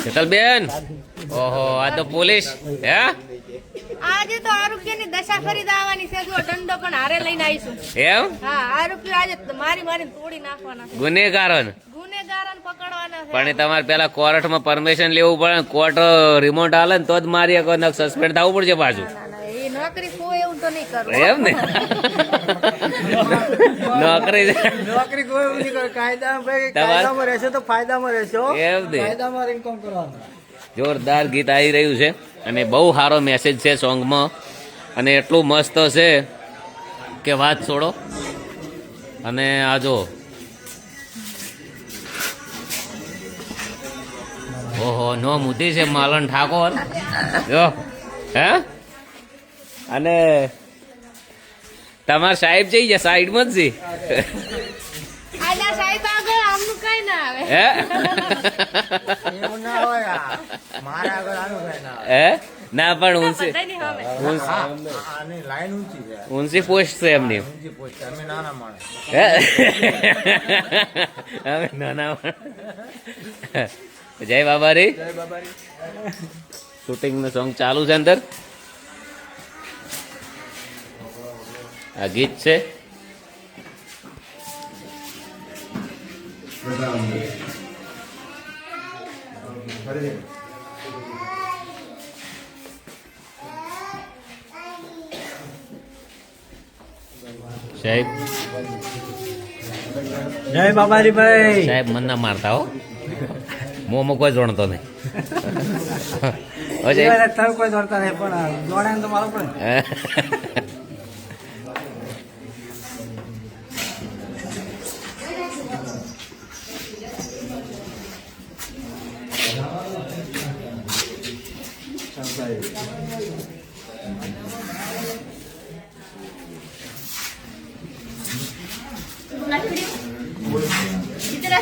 શીતલબેન, ઓહો આ તો પોલીસ હે? આજે તો આરોગ્યની દશા ખરીદ આવવાની છે. જો દંડો પણ હારે લઈને આવીશું. એમ? હા, આરોગ્ય આજે મારી તોડી નાખવાના છે. ગુનેગારોને ગુનેગારોને પકડવાના છે. પણ તમારે પેલા કોર્ટમાં પરમિશન લેવું પડે. કોર્ટ રિમોટ આલે ને તો જ મારી સસ્પેન્ડ થવું પડશે પાછું. એ નોકરી કોઈ એવું તો નહીં કરું. એમ ને? નોકરી કોઈ એવું નહીં કરે. કાયદામાં રહેશે તો ફાયદામાં રહેશો. એમ ને? ફાયદામાં ઇન્કમ કરવાનું. જોરદાર ગીત આવી રહ્યું છે અને બહુ સારો મેસેજ છે સોંગમાં અને એટલું મસ્ત છે કે વાત છોડો. અને આ જો ઓહો નો મુદ્દી છે માલન ઠાકોર જો હે. અને તમારા સાહેબ જઈ ગયા સાઈડમાં જ છે. આના સાહેબ આગળ આમનું કઈ ના આવે. હે એવું ના હોય. મારા આગળ આનું કઈ ના આવે. હે ના પણ ઊંચી બધાની હવે. આની લાઈન ઊંચી છે. ઊંચી પોસ્ટ છે એમની. ઊંચી પોસ્ટ. અમે નાના માણસ. હે? હવે નાના માણસ. જય બાબારી. જય બાબારી. શૂટિંગ નું સોંગ ચાલુ છે અંદર. આ ગીત છે. સાહેબ જય બાબારી ભાઈ. સાહેબ મન ના મારતા હો. મોંમાં કોઈ જોણતો નહીં. તમે કોઈ દોડતા નહીં પણ દોડે તો મારો પડે. इधर